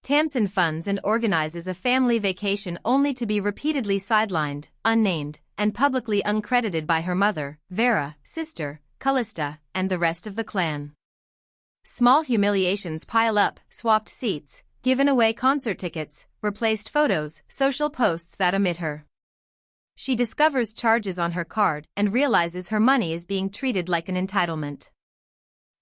Tamsin funds and organizes a family vacation only to be repeatedly sidelined, unnamed, and publicly uncredited by her mother, Vera, sister, Callista, and the rest of the clan. Small humiliations pile up: swapped seats, given away concert tickets, replaced photos, social posts that omit her. She discovers charges on her card and realizes her money is being treated like an entitlement.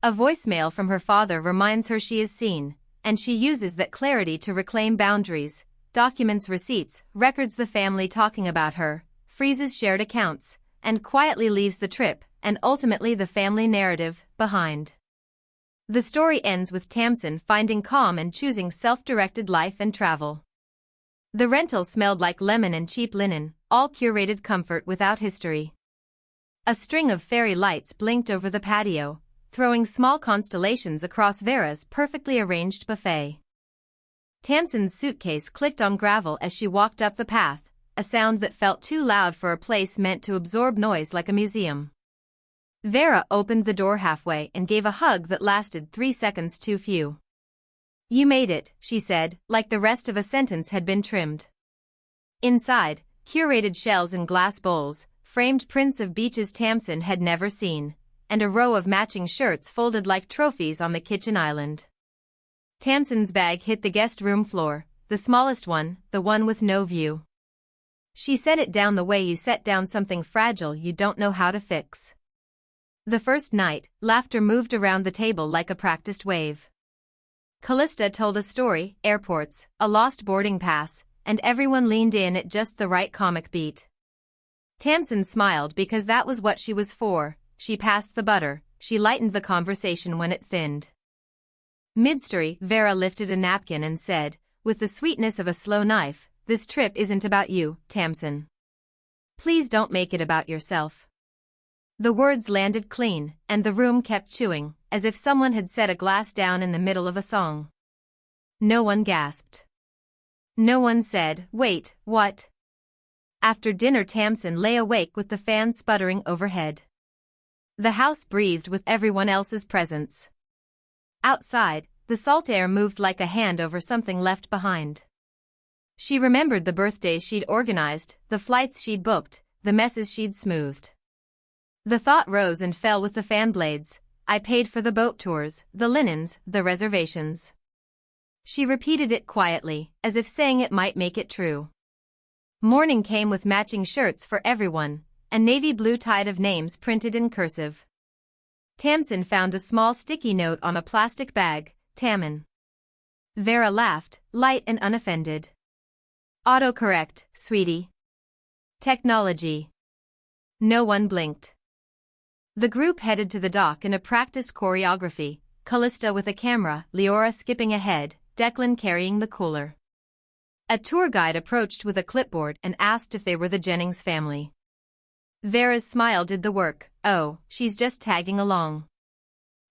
A voicemail from her father reminds her she is seen, and she uses that clarity to reclaim boundaries, documents receipts, records the family talking about her, freezes shared accounts, and quietly leaves the trip, and ultimately the family narrative, behind. The story ends with Tamsin finding calm and choosing self-directed life and travel. The rental smelled like lemon and cheap linen, all curated comfort without history. A string of fairy lights blinked over the patio, throwing small constellations across Vera's perfectly arranged buffet. Tamsin's suitcase clicked on gravel as she walked up the path, a sound that felt too loud for a place meant to absorb noise like a museum. Vera opened the door halfway and gave a hug that lasted 3 seconds too few. "You made it," she said, like the rest of a sentence had been trimmed. Inside, curated shells in glass bowls, framed prints of beaches Tamsin had never seen, and a row of matching shirts folded like trophies on the kitchen island. Tamsin's bag hit the guest room floor, the smallest one, the one with no view. She set it down the way you set down something fragile you don't know how to fix. The first night, laughter moved around the table like a practiced wave. Callista told a story, airports, a lost boarding pass, and everyone leaned in at just the right comic beat. Tamsin smiled because that was what she was for. She passed the butter, she lightened the conversation when it thinned. Mid-story, Vera lifted a napkin and said, with the sweetness of a slow knife, "This trip isn't about you, Tamsin. Please don't make it about yourself." The words landed clean, and the room kept chewing, as if someone had set a glass down in the middle of a song. No one gasped. No one said, "Wait, what?" After dinner, Tamsin lay awake with the fan sputtering overhead. The house breathed with everyone else's presence. Outside, the salt air moved like a hand over something left behind. She remembered the birthdays she'd organized, the flights she'd booked, the messes she'd smoothed. The thought rose and fell with the fan blades: I paid for the boat tours, the linens, the reservations. She repeated it quietly, as if saying it might make it true. Morning came with matching shirts for everyone, a navy blue tide of names printed in cursive. Tamsin found a small sticky note on a plastic bag: Tammin. Vera laughed, light and unoffended. Autocorrect, sweetie. Technology. No one blinked. The group headed to the dock in a practiced choreography, Callista with a camera, Leora skipping ahead, Declan carrying the cooler. A tour guide approached with a clipboard and asked if they were the Jennings family. Vera's smile did the work. "Oh, she's just tagging along."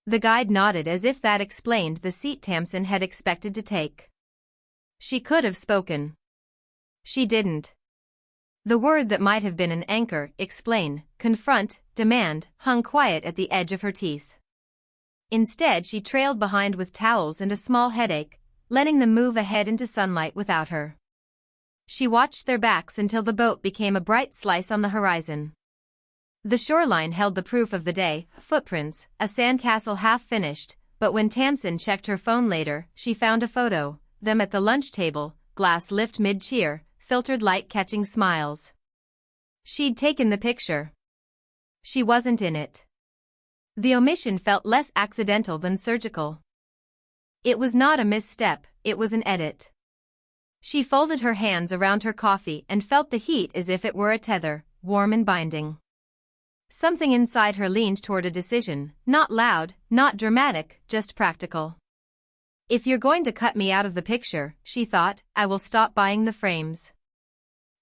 The guide nodded as if that explained the seat Tamsin had expected to take. She could have spoken. She didn't. The word that might have been an anchor, explain, confront, demand, hung quiet at the edge of her teeth. Instead, she trailed behind with towels and a small headache, letting them move ahead into sunlight without her. She watched their backs until the boat became a bright slice on the horizon. The shoreline held the proof of the day: footprints, a sandcastle half finished, but when Tamsin checked her phone later, she found a photo, them at the lunch table, glass lift mid-cheer, filtered light catching smiles. She'd taken the picture. She wasn't in it. The omission felt less accidental than surgical. It was not a misstep, it was an edit. She folded her hands around her coffee and felt the heat as if it were a tether, warm and binding. Something inside her leaned toward a decision, not loud, not dramatic, just practical. If you're going to cut me out of the picture, she thought, I will stop buying the frames.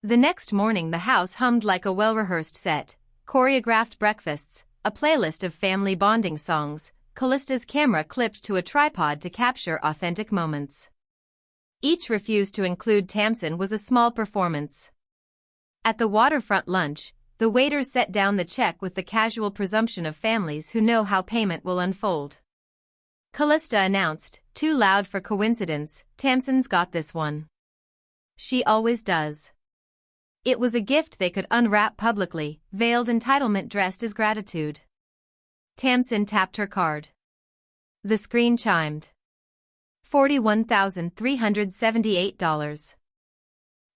The next morning the house hummed like a well-rehearsed set, choreographed breakfasts, a playlist of family bonding songs, Callista's camera clipped to a tripod to capture authentic moments. Each refused to include Tamsin was a small performance. At the waterfront lunch, the waiter set down the check with the casual presumption of families who know how payment will unfold. Callista announced, Too loud for coincidence, Tamsin's got this one. She always does. It was a gift they could unwrap publicly, veiled entitlement dressed as gratitude. Tamsin tapped her card. The screen chimed. $41,378.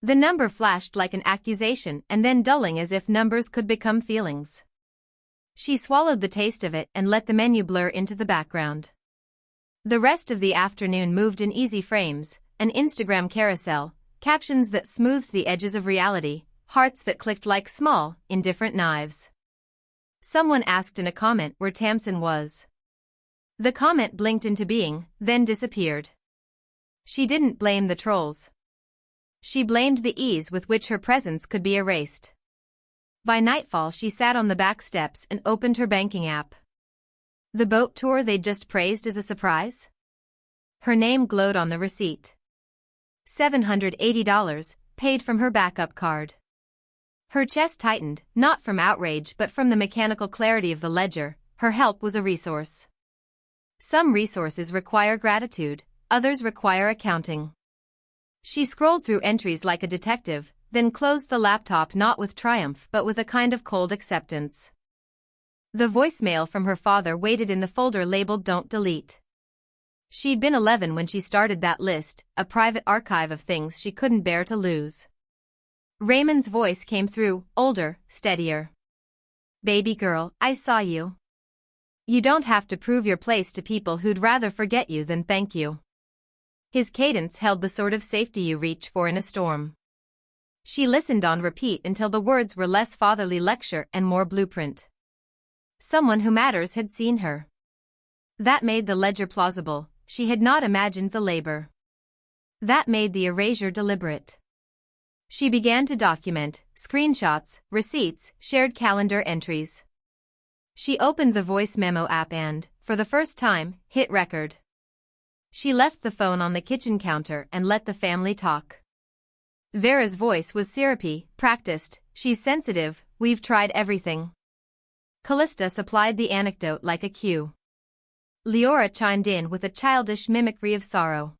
The number flashed like an accusation and then dulling as if numbers could become feelings. She swallowed the taste of it and let the menu blur into the background. The rest of the afternoon moved in easy frames, an Instagram carousel, captions that smoothed the edges of reality, hearts that clicked like small, indifferent knives. Someone asked in a comment where Tamsin was. The comment blinked into being, then disappeared. She didn't blame the trolls. She blamed the ease with which her presence could be erased. By nightfall she sat on the back steps and opened her banking app. The boat tour they'd just praised as a surprise? Her name glowed on the receipt. $780, paid from her backup card. Her chest tightened, not from outrage but from the mechanical clarity of the ledger. Her help was a resource. Some resources require gratitude, others require accounting. She scrolled through entries like a detective, then closed the laptop not with triumph but with a kind of cold acceptance. The voicemail from her father waited in the folder labeled Don't Delete. She'd been 11 when she started that list, a private archive of things she couldn't bear to lose. Raymond's voice came through, older, steadier. Baby girl, I saw you. You don't have to prove your place to people who'd rather forget you than thank you. His cadence held the sort of safety you reach for in a storm. She listened on repeat until the words were less fatherly lecture and more blueprint. Someone who matters had seen her. That made the ledger plausible. She had not imagined the labor. That made the erasure deliberate. She began to document, screenshots, receipts, shared calendar entries. She opened the voice memo app and, for the first time, hit record. She left the phone on the kitchen counter and let the family talk. Vera's voice was syrupy, practiced. She's sensitive, we've tried everything. Callista supplied the anecdote like a cue. Leora chimed in with a childish mimicry of sorrow.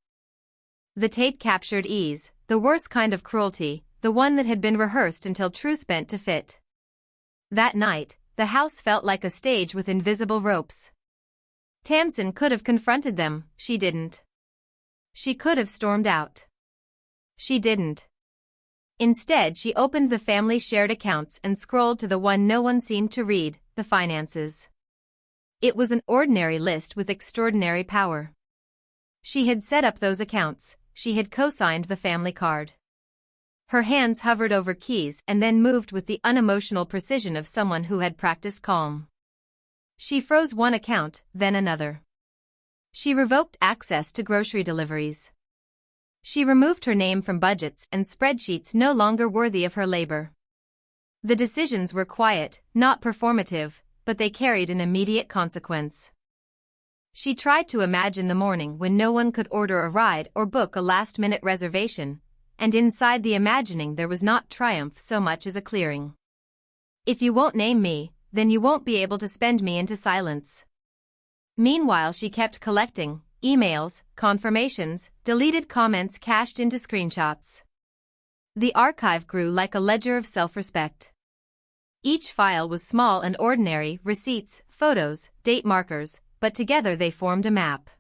The tape captured ease, the worst kind of cruelty, the one that had been rehearsed until truth bent to fit. That night, the house felt like a stage with invisible ropes. Tamsin could have confronted them, she didn't. She could have stormed out. She didn't. Instead she opened the family shared accounts and scrolled to the one no one seemed to read, the finances. It was an ordinary list with extraordinary power. She had set up those accounts, she had co-signed the family card. Her hands hovered over keys and then moved with the unemotional precision of someone who had practiced calm. She froze one account, then another. She revoked access to grocery deliveries. She removed her name from budgets and spreadsheets no longer worthy of her labor. The decisions were quiet, not performative, but they carried an immediate consequence. She tried to imagine the morning when no one could order a ride or book a last-minute reservation, and inside the imagining there was not triumph so much as a clearing. If you won't name me, then you won't be able to spend me into silence. Meanwhile she kept collecting emails, confirmations, deleted comments cached into screenshots. The archive grew like a ledger of self-respect. Each file was small and ordinary, receipts, photos, date markers, but together they formed a map.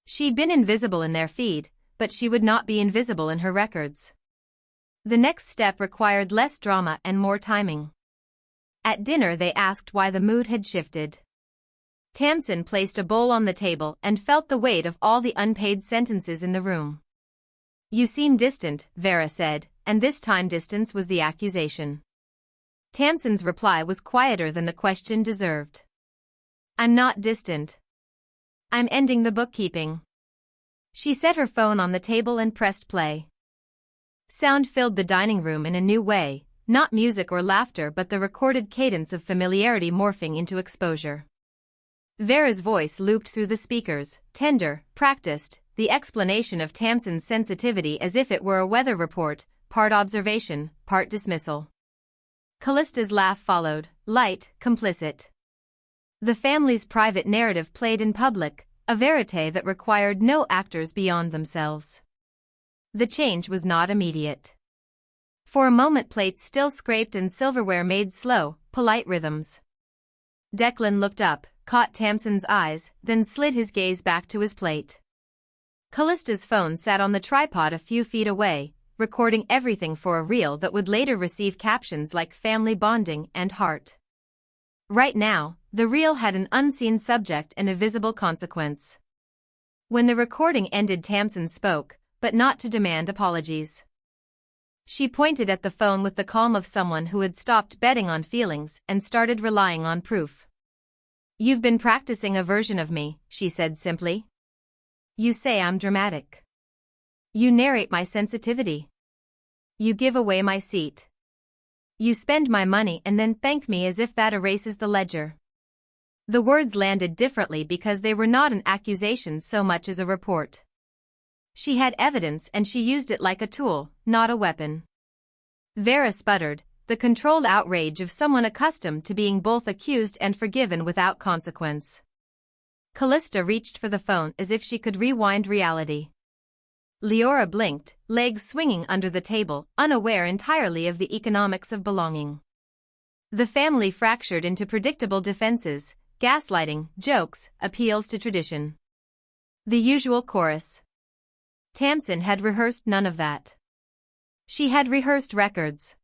She'd been invisible in their feed, but she would not be invisible in her records. The next step required less drama and more timing. At dinner they asked why the mood had shifted. Tamsin placed a bowl on the table and felt the weight of all the unpaid sentences in the room. You seem distant, Vera said, and this time distance was the accusation. Tamsin's reply was quieter than the question deserved. I'm not distant. I'm ending the bookkeeping. She set her phone on the table and pressed play. Sound filled the dining room in a new way, not music or laughter but the recorded cadence of familiarity morphing into exposure. Vera's voice looped through the speakers, tender, practiced, the explanation of Tamsin's sensitivity as if it were a weather report, part observation, part dismissal. Callista's laugh followed, light, complicit. The family's private narrative played in public, a verite that required no actors beyond themselves. The change was not immediate. For a moment plates still scraped and silverware made slow, polite rhythms. Declan looked up, caught Tamsin's eyes, then slid his gaze back to his plate. Callista's phone sat on the tripod a few feet away, recording everything for a reel that would later receive captions like family bonding and heart. Right now, the reel had an unseen subject and a visible consequence. When the recording ended, Tamsin spoke, but not to demand apologies. She pointed at the phone with the calm of someone who had stopped betting on feelings and started relying on proof. "You've been practicing a version of me," she said simply. "You say I'm dramatic. You narrate my sensitivity. You give away my seat. You spend my money and then thank me as if that erases the ledger." The words landed differently because they were not an accusation so much as a report. She had evidence and she used it like a tool, not a weapon. Vera sputtered, the controlled outrage of someone accustomed to being both accused and forgiven without consequence. Callista reached for the phone as if she could rewind reality. Leora blinked, legs swinging under the table, unaware entirely of the economics of belonging. The family fractured into predictable defenses, gaslighting, jokes, appeals to tradition. The usual chorus. Tamsin had rehearsed none of that. She had rehearsed records.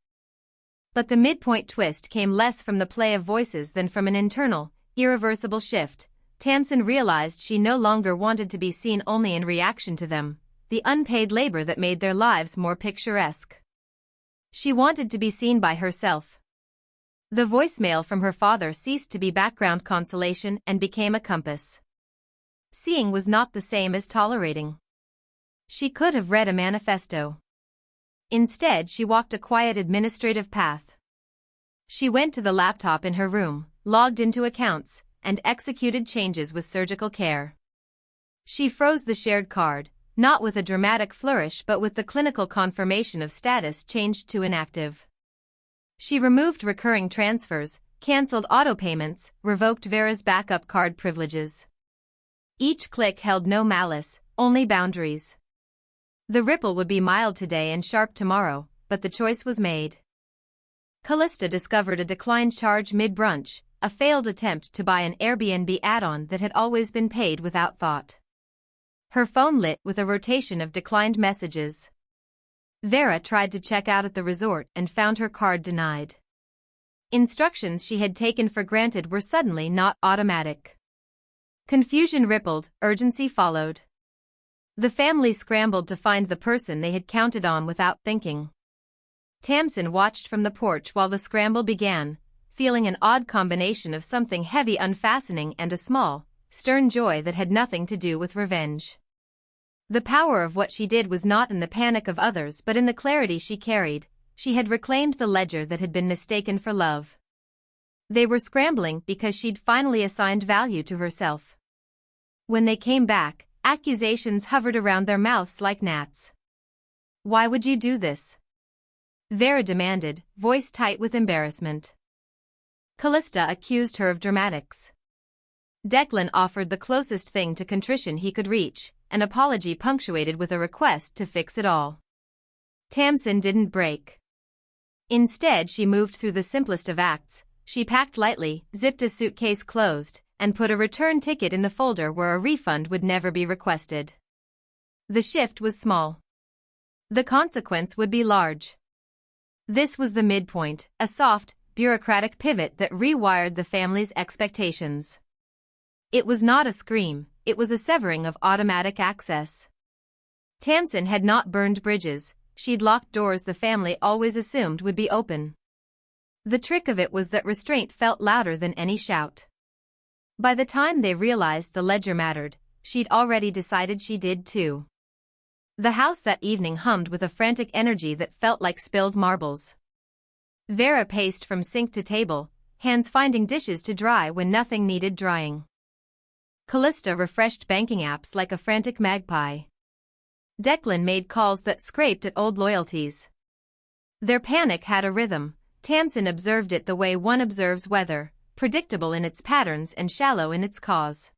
But the midpoint twist came less from the play of voices than from an internal, irreversible shift. Tamsin realized she no longer wanted to be seen only in reaction to them, the unpaid labor that made their lives more picturesque. She wanted to be seen by herself. The voicemail from her father ceased to be background consolation and became a compass. Seeing was not the same as tolerating. She could have read a manifesto. Instead, she walked a quiet administrative path. She went to the laptop in her room, logged into accounts, and executed changes with surgical care. She froze the shared card, not with a dramatic flourish but with the clinical confirmation of status changed to inactive. She removed recurring transfers, cancelled autopayments, revoked Vera's backup card privileges. Each click held no malice, only boundaries. The ripple would be mild today and sharp tomorrow, but the choice was made. Callista discovered a declined charge mid-brunch, a failed attempt to buy an Airbnb add-on that had always been paid without thought. Her phone lit with a rotation of declined messages. Vera tried to check out at the resort and found her card denied. Instructions she had taken for granted were suddenly not automatic. Confusion rippled, urgency followed. The family scrambled to find the person they had counted on without thinking. Tamsin watched from the porch while the scramble began, feeling an odd combination of something heavy unfastening and a small, stern joy that had nothing to do with revenge. The power of what she did was not in the panic of others but in the clarity she carried. She had reclaimed the ledger that had been mistaken for love. They were scrambling because she'd finally assigned value to herself. When they came back, accusations hovered around their mouths like gnats. "Why would you do this?" Vera demanded, voice tight with embarrassment. Callista accused her of dramatics. Declan offered the closest thing to contrition he could reach, an apology punctuated with a request to fix it all. Tamsin didn't break. Instead, she moved through the simplest of acts. She packed lightly, zipped a suitcase closed, and put a return ticket in the folder where a refund would never be requested. The shift was small. The consequence would be large. This was the midpoint, a soft, bureaucratic pivot that rewired the family's expectations. It was not a scream, it was a severing of automatic access. Tamsin had not burned bridges, she'd locked doors the family always assumed would be open. The trick of it was that restraint felt louder than any shout. By the time they realized the ledger mattered, she'd already decided she did too. The house that evening hummed with a frantic energy that felt like spilled marbles. Vera paced from sink to table, hands finding dishes to dry when nothing needed drying. Callista refreshed banking apps like a frantic magpie. Declan made calls that scraped at old loyalties. Their panic had a rhythm. Tamsin observed it the way one observes weather, predictable in its patterns and shallow in its cause.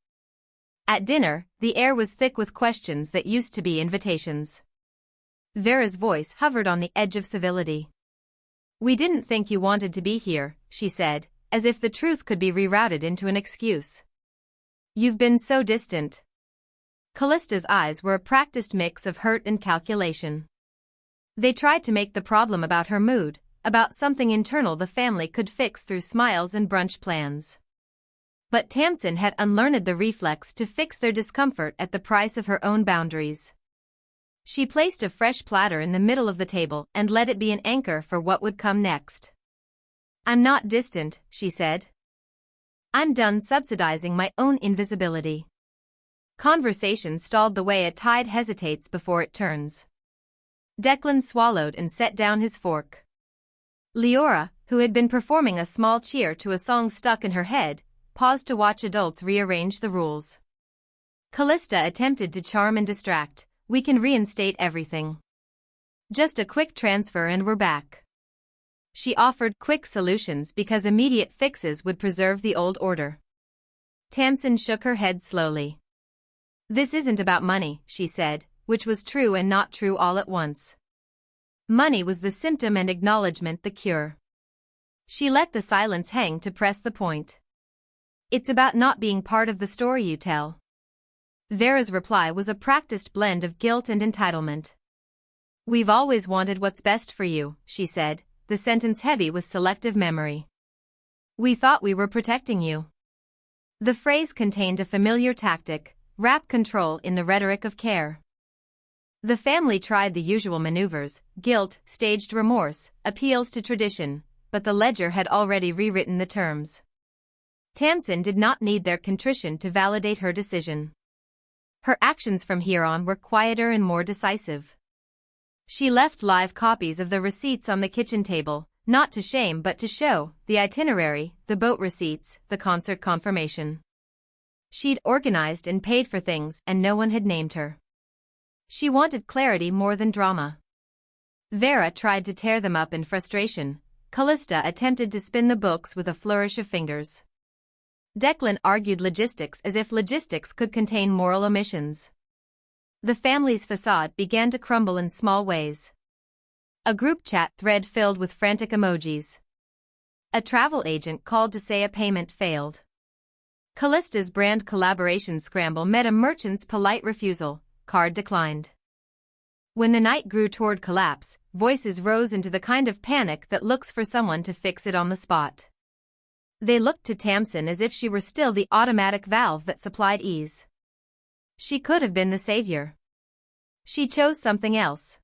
At dinner, the air was thick with questions that used to be invitations. Vera's voice hovered on the edge of civility. "We didn't think you wanted to be here," she said, as if the truth could be rerouted into an excuse. "You've been so distant." Callista's eyes were a practiced mix of hurt and calculation. They tried to make the problem about her mood, about something internal the family could fix through smiles and brunch plans. But Tamsin had unlearned the reflex to fix their discomfort at the price of her own boundaries. She placed a fresh platter in the middle of the table and let it be an anchor for what would come next. "I'm not distant," she said. "I'm done subsidizing my own invisibility." Conversation stalled the way a tide hesitates before it turns. Declan swallowed and set down his fork. Leora, who had been performing a small cheer to a song stuck in her head, paused to watch adults rearrange the rules. Callista attempted to charm and distract. "We can reinstate everything. Just a quick transfer and we're back." She offered quick solutions because immediate fixes would preserve the old order. Tamsin shook her head slowly. "This isn't about money," she said, which was true and not true all at once. Money was the symptom and acknowledgement the cure. She let the silence hang to press the point. "It's about not being part of the story you tell." Vera's reply was a practiced blend of guilt and entitlement. "We've always wanted what's best for you," she said, the sentence heavy with selective memory. "We thought we were protecting you." The phrase contained a familiar tactic, wrap control in the rhetoric of care. The family tried the usual maneuvers, guilt, staged remorse, appeals to tradition, but the ledger had already rewritten the terms. Tamsin did not need their contrition to validate her decision. Her actions from here on were quieter and more decisive. She left live copies of the receipts on the kitchen table, not to shame but to show, the itinerary, the boat receipts, the concert confirmation. She'd organized and paid for things and no one had named her. She wanted clarity more than drama. Vera tried to tear them up in frustration. Callista attempted to spin the books with a flourish of fingers. Declan argued logistics as if logistics could contain moral omissions. The family's facade began to crumble in small ways. A group chat thread filled with frantic emojis. A travel agent called to say a payment failed. Callista's brand collaboration scramble met a merchant's polite refusal, card declined. When the night grew toward collapse, voices rose into the kind of panic that looks for someone to fix it on the spot. They looked to Tamsin as if she were still the automatic valve that supplied ease. She could have been the savior. She chose something else.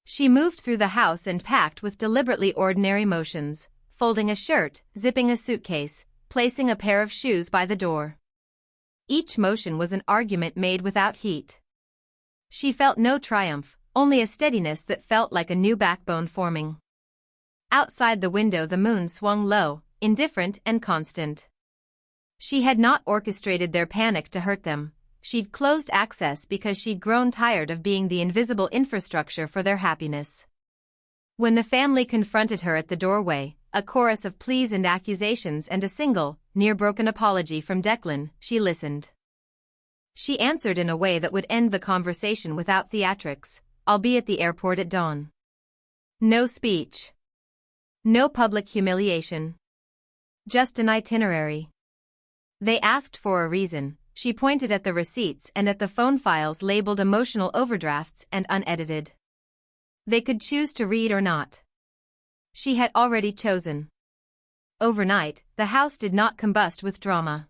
She moved through the house and packed with deliberately ordinary motions, folding a shirt, zipping a suitcase, placing a pair of shoes by the door. Each motion was an argument made without heat. She felt no triumph, only a steadiness that felt like a new backbone forming. Outside the window the moon swung low, indifferent and constant. She had not orchestrated their panic to hurt them. She'd closed access because she'd grown tired of being the invisible infrastructure for their happiness. When the family confronted her at the doorway, a chorus of pleas and accusations and a single, near-broken apology from Declan, she listened. She answered in a way that would end the conversation without theatrics. "I'll be at the airport at dawn." No speech. No public humiliation. Just an itinerary. They asked for a reason. She pointed at the receipts and at the phone files labeled emotional overdrafts and unedited. They could choose to read or not. She had already chosen. Overnight, the house did not combust with drama.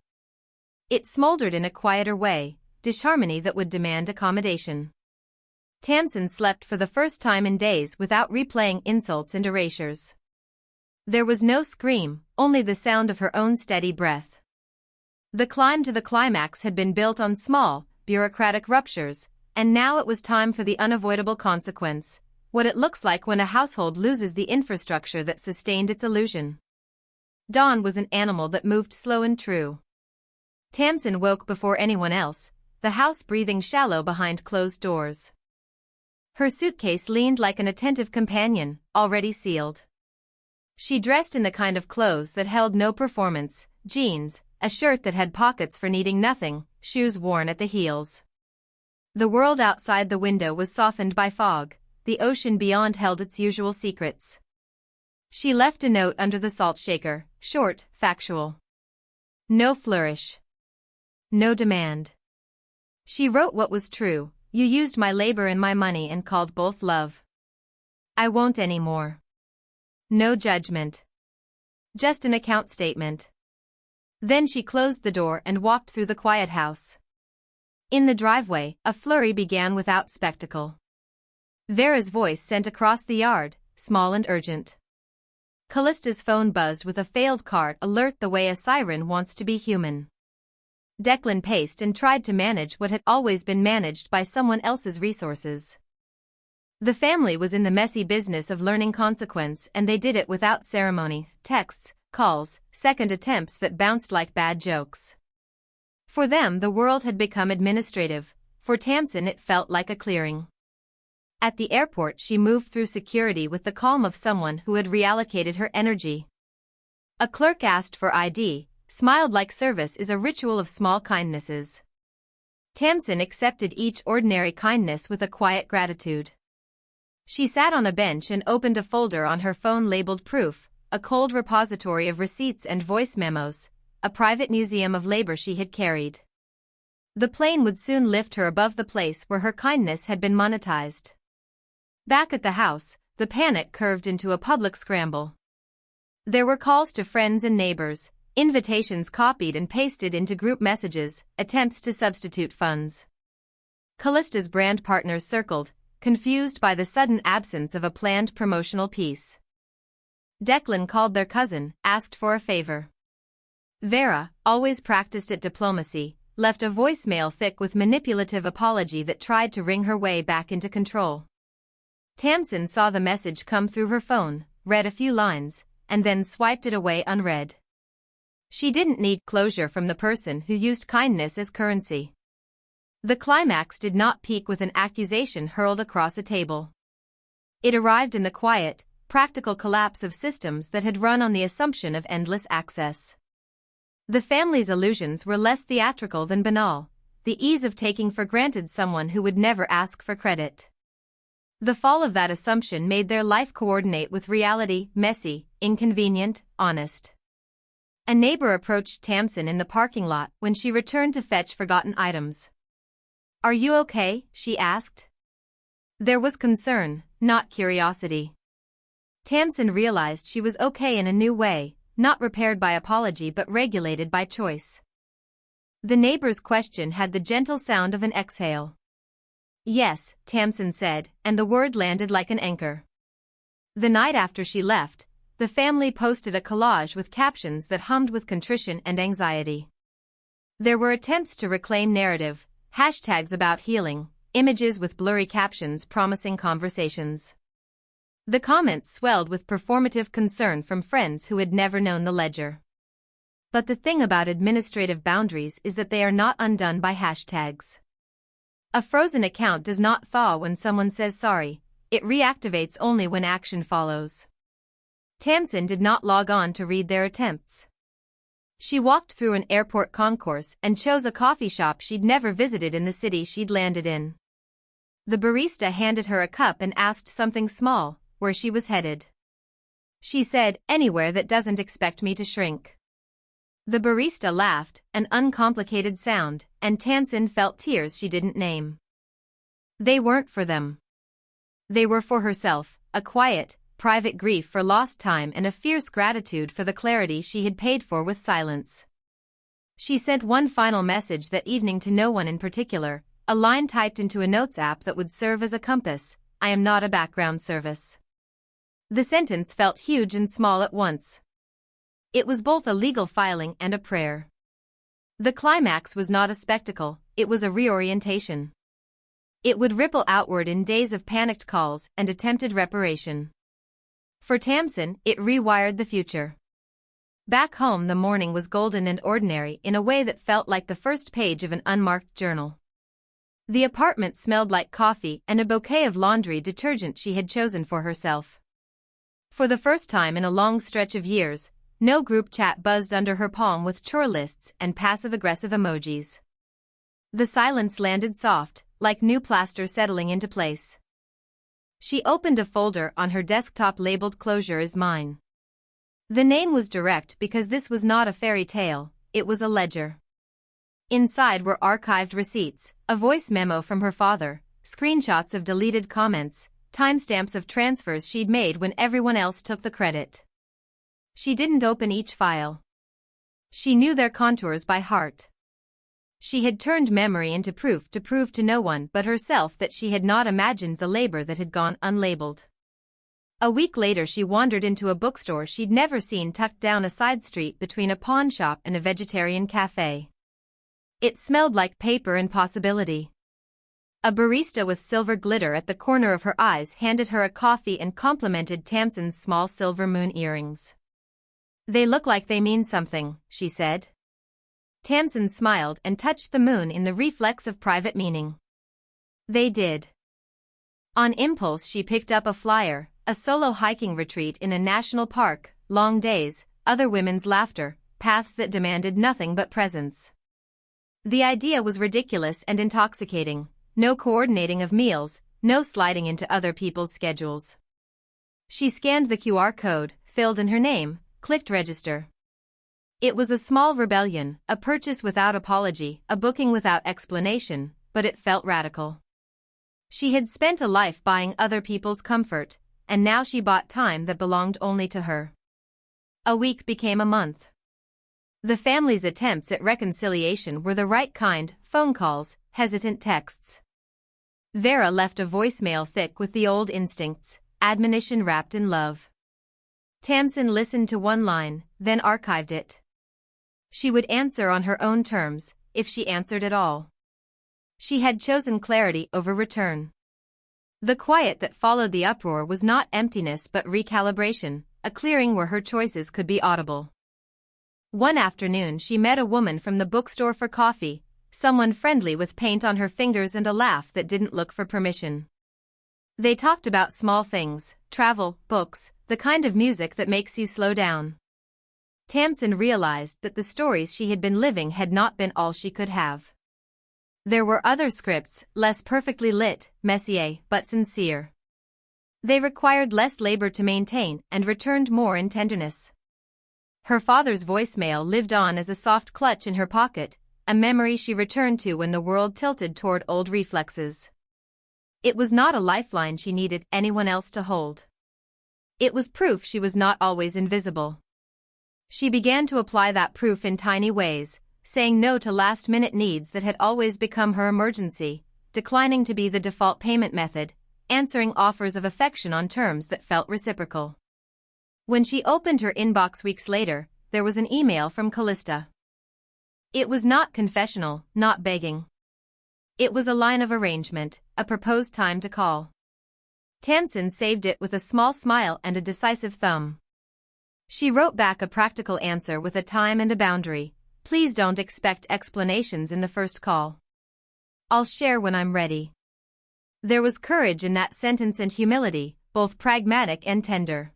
It smoldered in a quieter way, disharmony that would demand accommodation. Tamsin slept for the first time in days without replaying insults and erasures. There was no scream, only the sound of her own steady breath. The climb to the climax had been built on small, bureaucratic ruptures, and now it was time for the unavoidable consequence, what it looks like when a household loses the infrastructure that sustained its illusion. Dawn was an animal that moved slow and true. Tamsin woke before anyone else, the house breathing shallow behind closed doors. Her suitcase leaned like an attentive companion, already sealed. She dressed in the kind of clothes that held no performance, jeans, a shirt that had pockets for needing nothing, shoes worn at the heels. The world outside the window was softened by fog, the ocean beyond held its usual secrets. She left a note under the salt shaker, short, factual. No flourish. No demand. She wrote what was true: you used my labor and my money and called both love. I won't anymore. No judgment. Just an account statement. Then she closed the door and walked through the quiet house. In the driveway, a flurry began without spectacle. Vera's voice sent across the yard, small and urgent. Callista's phone buzzed with a failed cart alert the way a siren wants to be human. Declan paced and tried to manage what had always been managed by someone else's resources. The family was in the messy business of learning consequence, and they did it without ceremony: texts, calls, second attempts that bounced like bad jokes. For them the world had become administrative, for Tamsin it felt like a clearing. At the airport she moved through security with the calm of someone who had reallocated her energy. A clerk asked for ID, smiled like service is a ritual of small kindnesses. Tamsin accepted each ordinary kindness with a quiet gratitude. She sat on a bench and opened a folder on her phone labeled Proof, a cold repository of receipts and voice memos, a private museum of labor she had carried. The plane would soon lift her above the place where her kindness had been monetized. Back at the house, the panic curved into a public scramble. There were calls to friends and neighbors, invitations copied and pasted into group messages, attempts to substitute funds. Callista's brand partners circled, confused by the sudden absence of a planned promotional piece. Declan called their cousin, asked for a favor. Vera, always practiced at diplomacy, left a voicemail thick with manipulative apology that tried to wring her way back into control. Tamsin saw the message come through her phone, read a few lines, and then swiped it away unread. She didn't need closure from the person who used kindness as currency. The climax did not peak with an accusation hurled across a table. It arrived in the quiet, practical collapse of systems that had run on the assumption of endless access. The family's illusions were less theatrical than banal, the ease of taking for granted someone who would never ask for credit. The fall of that assumption made their life coordinate with reality: messy, inconvenient, honest. A neighbor approached Tamsin in the parking lot when she returned to fetch forgotten items. "Are you okay?" she asked. There was concern, not curiosity. Tamsin realized she was okay in a new way, not repaired by apology but regulated by choice. The neighbor's question had the gentle sound of an exhale. "Yes," Tamsin said, and the word landed like an anchor. The night after she left, the family posted a collage with captions that hummed with contrition and anxiety. There were attempts to reclaim narrative, hashtags about healing, images with blurry captions promising conversations. The comments swelled with performative concern from friends who had never known the ledger. But the thing about administrative boundaries is that they are not undone by hashtags. A frozen account does not thaw when someone says sorry, it reactivates only when action follows. Tamsin did not log on to read their attempts. She walked through an airport concourse and chose a coffee shop she'd never visited in the city she'd landed in. The barista handed her a cup and asked something small: where she was headed. She said, "Anywhere that doesn't expect me to shrink." The barista laughed, an uncomplicated sound, and Tamsin felt tears she didn't name. They weren't for them. They were for herself, a quiet, private grief for lost time and a fierce gratitude for the clarity she had paid for with silence. She sent one final message that evening to no one in particular, a line typed into a notes app that would serve as a compass: "I am not a background service." The sentence felt huge and small at once. It was both a legal filing and a prayer. The climax was not a spectacle, it was a reorientation. It would ripple outward in days of panicked calls and attempted reparation. For Tamsin, it rewired the future. Back home the morning was golden and ordinary in a way that felt like the first page of an unmarked journal. The apartment smelled like coffee and a bouquet of laundry detergent she had chosen for herself. For the first time in a long stretch of years, no group chat buzzed under her palm with chore lists and passive-aggressive emojis. The silence landed soft, like new plaster settling into place. She opened a folder on her desktop labeled "Closure is Mine." The name was direct because this was not a fairy tale, it was a ledger. Inside were archived receipts, a voice memo from her father, screenshots of deleted comments, timestamps of transfers she'd made when everyone else took the credit. She didn't open each file. She knew their contours by heart. She had turned memory into proof to prove to no one but herself that she had not imagined the labor that had gone unlabeled. A week later she wandered into a bookstore she'd never seen tucked down a side street between a pawn shop and a vegetarian cafe. It smelled like paper and possibility. A barista with silver glitter at the corner of her eyes handed her a coffee and complimented Tamsin's small silver moon earrings. "They look like they mean something," she said. Tamsin smiled and touched the moon in the reflex of private meaning. They did. On impulse she picked up a flyer, a solo hiking retreat in a national park, long days, other women's laughter, paths that demanded nothing but presence. The idea was ridiculous and intoxicating, no coordinating of meals, no sliding into other people's schedules. She scanned the QR code, filled in her name, clicked register. It was a small rebellion, a purchase without apology, a booking without explanation, but it felt radical. She had spent a life buying other people's comfort, and now she bought time that belonged only to her. A week became a month. The family's attempts at reconciliation were the right kind, phone calls, hesitant texts. Vera left a voicemail thick with the old instincts, admonition wrapped in love. Tamsin listened to one line, then archived it. She would answer on her own terms, if she answered at all. She had chosen clarity over return. The quiet that followed the uproar was not emptiness but recalibration, a clearing where her choices could be audible. One afternoon she met a woman from the bookstore for coffee, someone friendly with paint on her fingers and a laugh that didn't look for permission. They talked about small things, travel, books, the kind of music that makes you slow down. Tamsin realized that the stories she had been living had not been all she could have. There were other scripts, less perfectly lit, messier, but sincere. They required less labor to maintain and returned more in tenderness. Her father's voicemail lived on as a soft clutch in her pocket, a memory she returned to when the world tilted toward old reflexes. It was not a lifeline she needed anyone else to hold. It was proof she was not always invisible. She began to apply that proof in tiny ways, saying no to last-minute needs that had always become her emergency, declining to be the default payment method, answering offers of affection on terms that felt reciprocal. When she opened her inbox weeks later, there was an email from Callista. It was not confessional, not begging. It was a line of arrangement, a proposed time to call. Tamsin saved it with a small smile and a decisive thumb. She wrote back a practical answer with a time and a boundary. "Please don't expect explanations in the first call. I'll share when I'm ready." There was courage in that sentence and humility, both pragmatic and tender.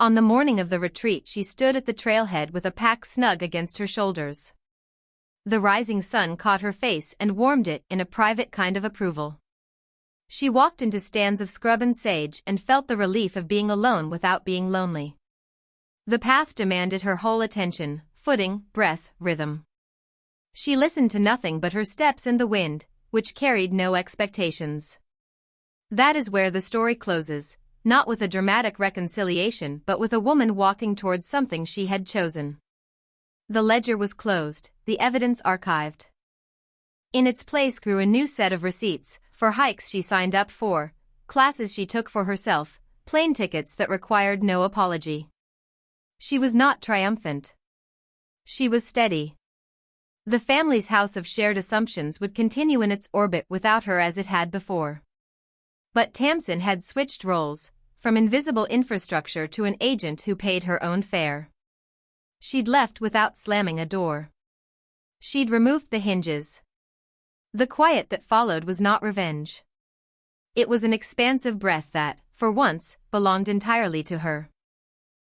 On the morning of the retreat she stood at the trailhead with a pack snug against her shoulders. The rising sun caught her face and warmed it in a private kind of approval. She walked into stands of scrub and sage and felt the relief of being alone without being lonely. The path demanded her whole attention, footing, breath, rhythm. She listened to nothing but her steps and the wind, which carried no expectations. That is where the story closes, not with a dramatic reconciliation but with a woman walking towards something she had chosen. The ledger was closed, the evidence archived. In its place grew a new set of receipts, for hikes she signed up for, classes she took for herself, plane tickets that required no apology. She was not triumphant. She was steady. The family's house of shared assumptions would continue in its orbit without her as it had before. But Tamsin had switched roles, from invisible infrastructure to an agent who paid her own fare. She'd left without slamming a door. She'd removed the hinges. The quiet that followed was not revenge. It was an expansive breath that, for once, belonged entirely to her.